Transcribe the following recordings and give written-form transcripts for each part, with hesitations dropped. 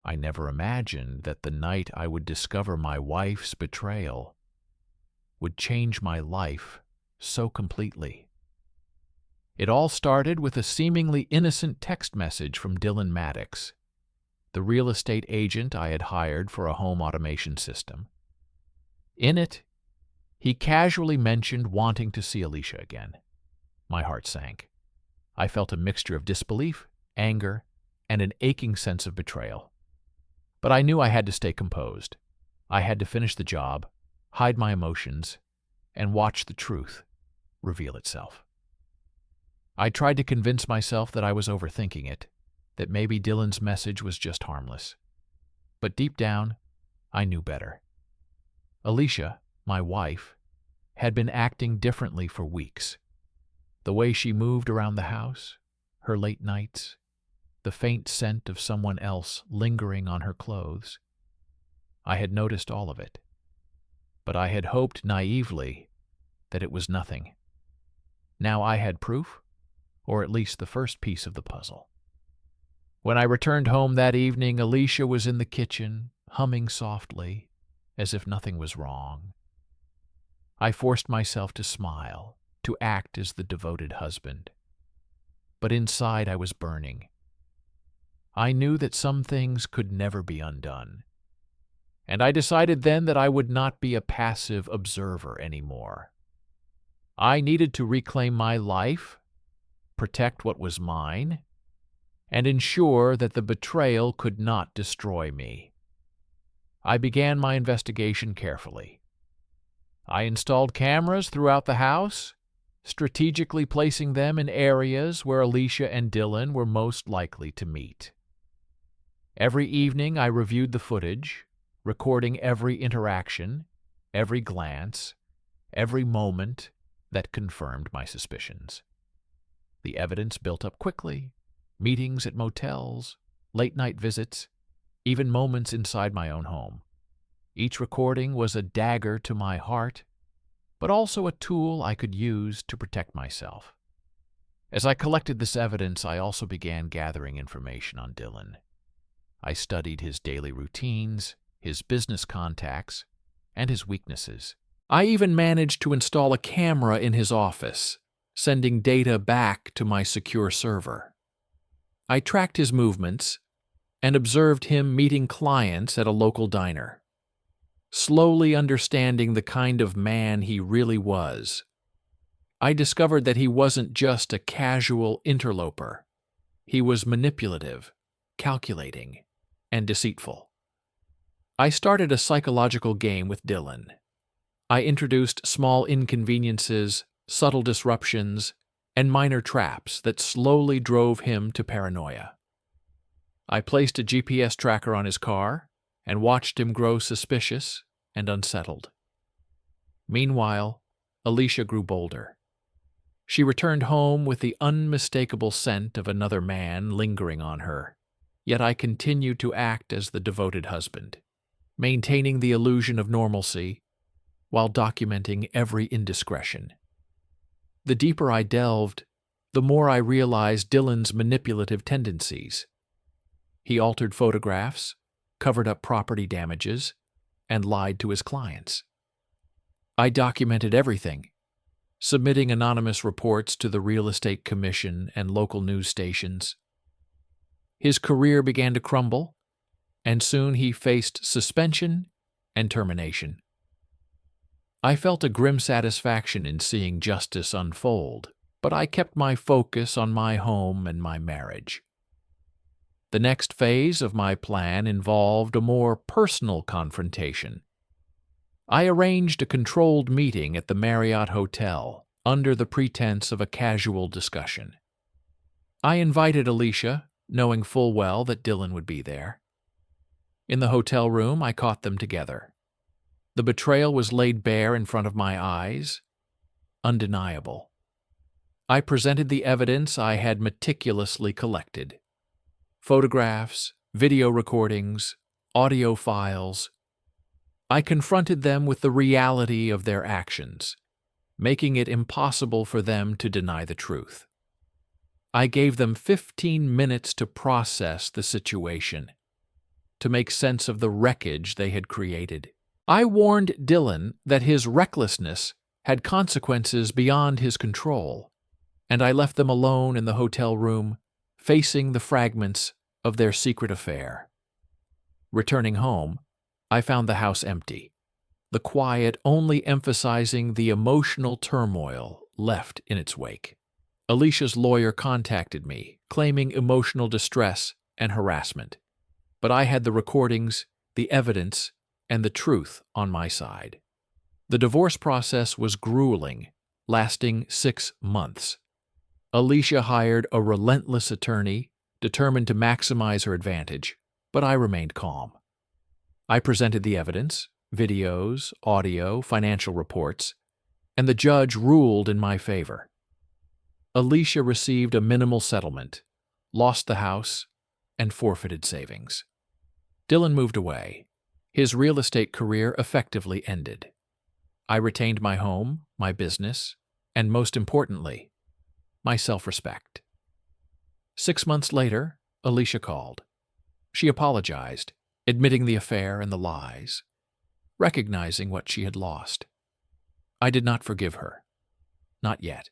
I never imagined that the night I would discover my wife's betrayal would change my life so completely. It all started with a seemingly innocent text message from Dylan Maddox, the real estate agent I had hired for a home automation system. In it, he casually mentioned wanting to see Alicia again. My heart sank. I felt a mixture of disbelief, anger, and an aching sense of betrayal. But I knew I had to stay composed. I had to finish the job, hide my emotions, and watch the truth reveal itself. I tried to convince myself that I was overthinking it, that maybe Dylan's message was just harmless. But deep down, I knew better. Alicia, my wife, had been acting differently for weeks. The way she moved around the house, her late nights, the faint scent of someone else lingering on her clothes. I had noticed all of it, but I had hoped naively that it was nothing. Now I had proof, or at least the first piece of the puzzle. When I returned home that evening, Alicia was in the kitchen, humming softly, as if nothing was wrong. I forced myself to smile, to act as the devoted husband. But inside I was burning. I knew that some things could never be undone. And I decided then that I would not be a passive observer anymore. I needed to reclaim my life, protect what was mine, and ensure that the betrayal could not destroy me. I began my investigation carefully. I installed cameras throughout the house, strategically placing them in areas where Alicia and Dylan were most likely to meet. Every evening I reviewed the footage, recording every interaction, every glance, every moment that confirmed my suspicions. The evidence built up quickly: meetings at motels, late-night visits, even moments inside my own home. Each recording was a dagger to my heart, but also a tool I could use to protect myself. As I collected this evidence, I also began gathering information on Dylan. I studied his daily routines, his business contacts, and his weaknesses. I even managed to install a camera in his office, sending data back to my secure server. I tracked his movements and observed him meeting clients at a local diner. Slowly understanding the kind of man he really was, I discovered that he wasn't just a casual interloper. He was manipulative, calculating, and deceitful. I started a psychological game with Dylan. I introduced small inconveniences, subtle disruptions, and minor traps that slowly drove him to paranoia. I placed a GPS tracker on his car and watched him grow suspicious and unsettled. Meanwhile, Alicia grew bolder. She returned home with the unmistakable scent of another man lingering on her, yet I continued to act as the devoted husband, maintaining the illusion of normalcy while documenting every indiscretion. The deeper I delved, the more I realized Dylan's manipulative tendencies. He altered photographs, covered up property damages, and lied to his clients. I documented everything, submitting anonymous reports to the Real Estate Commission and local news stations. His career began to crumble, and soon he faced suspension and termination. I felt a grim satisfaction in seeing justice unfold, but I kept my focus on my home and my marriage. The next phase of my plan involved a more personal confrontation. I arranged a controlled meeting at the Marriott Hotel under the pretense of a casual discussion. I invited Alicia, knowing full well that Dylan would be there. In the hotel room, I caught them together. The betrayal was laid bare in front of my eyes, undeniable. I presented the evidence I had meticulously collected: photographs, video recordings, audio files. I confronted them with the reality of their actions, making it impossible for them to deny the truth. I gave them 15 minutes to process the situation. to make sense of the wreckage they had created. I warned Dylan that his recklessness had consequences beyond his control, and I left them alone in the hotel room, facing the fragments of their secret affair. Returning home, I found the house empty, the quiet only emphasizing the emotional turmoil left in its wake. Alicia's lawyer contacted me, claiming emotional distress and harassment, but I had the recordings, the evidence, and the truth on my side. The divorce process was grueling, lasting 6 months. Alicia hired a relentless attorney, determined to maximize her advantage, but I remained calm. I presented the evidence, videos, audio, financial reports, and the judge ruled in my favor. Alicia received a minimal settlement, lost the house, and forfeited savings. Dylan moved away. His real estate career effectively ended. I retained my home, my business, and most importantly, my self-respect. 6 months later, Alicia called. She apologized, admitting the affair and the lies, recognizing what she had lost. I did not forgive her. Not yet.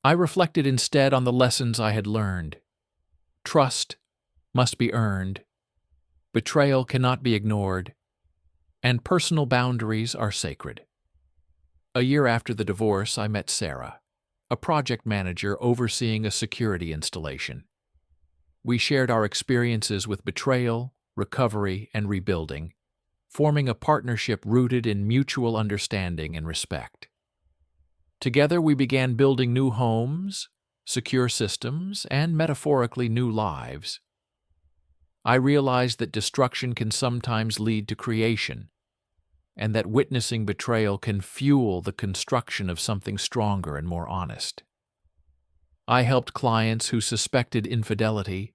I reflected instead on the lessons I had learned. Trust must be earned, betrayal cannot be ignored, and personal boundaries are sacred. A year after the divorce, I met Sarah, a project manager overseeing a security installation. We shared our experiences with betrayal, recovery, and rebuilding, forming a partnership rooted in mutual understanding and respect. Together, we began building new homes, secure systems, and metaphorically new lives. I realized that destruction can sometimes lead to creation, and that witnessing betrayal can fuel the construction of something stronger and more honest. I helped clients who suspected infidelity,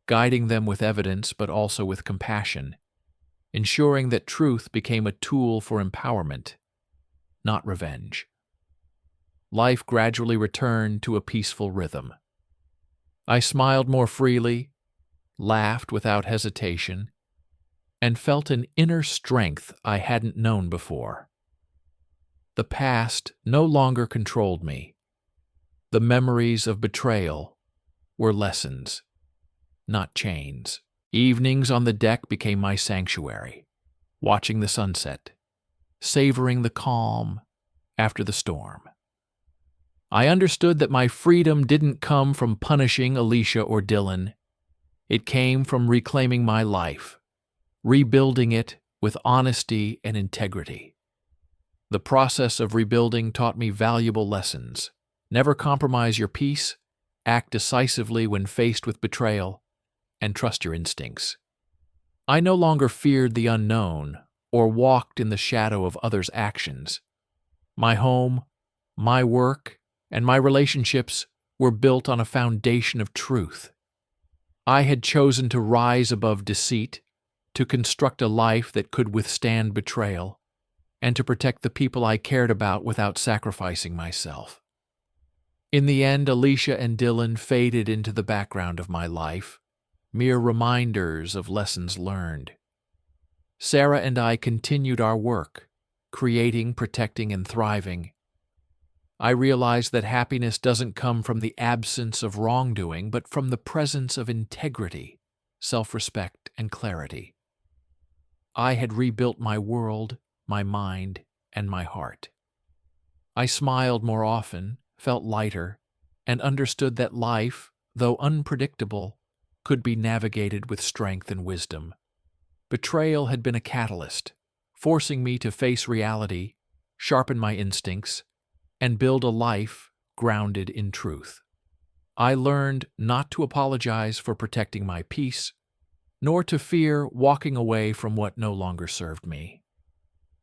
guiding them with evidence but also with compassion, ensuring that truth became a tool for empowerment, not revenge. Life gradually returned to a peaceful rhythm. I smiled more freely, laughed without hesitation, and felt an inner strength I hadn't known before. The past no longer controlled me. The memories of betrayal were lessons, not chains. Evenings on the deck became my sanctuary, watching the sunset, savoring the calm after the storm. I understood that my freedom didn't come from punishing Alicia or Dylan. It came from reclaiming my life, rebuilding it with honesty and integrity. The process of rebuilding taught me valuable lessons. Never compromise your peace, act decisively when faced with betrayal, and trust your instincts. I no longer feared the unknown or walked in the shadow of others' actions. My home, my work, and my relationships were built on a foundation of truth. I had chosen to rise above deceit, to construct a life that could withstand betrayal, and to protect the people I cared about without sacrificing myself. In the end, Alicia and Dylan faded into the background of my life, mere reminders of lessons learned. Sarah and I continued our work, creating, protecting, and thriving. I realized that happiness doesn't come from the absence of wrongdoing, but from the presence of integrity, self-respect, and clarity. I had rebuilt my world, my mind, and my heart. I smiled more often, felt lighter, and understood that life, though unpredictable, could be navigated with strength and wisdom. Betrayal had been a catalyst, forcing me to face reality, sharpen my instincts, and build a life grounded in truth. I learned not to apologize for protecting my peace, nor to fear walking away from what no longer served me.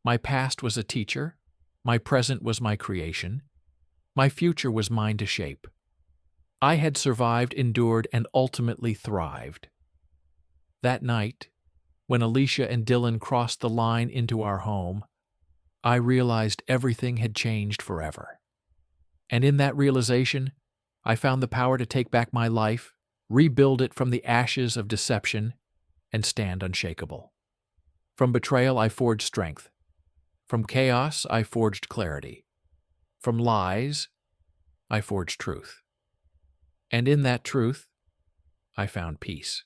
My past was a teacher, my present was my creation, my future was mine to shape. I had survived, endured, and ultimately thrived. That night, when Alicia and Dylan crossed the line into our home, I realized everything had changed forever. And in that realization, I found the power to take back my life, rebuild it from the ashes of deception, and stand unshakable. From betrayal, I forged strength. From chaos, I forged clarity. From lies, I forged truth. And in that truth, I found peace.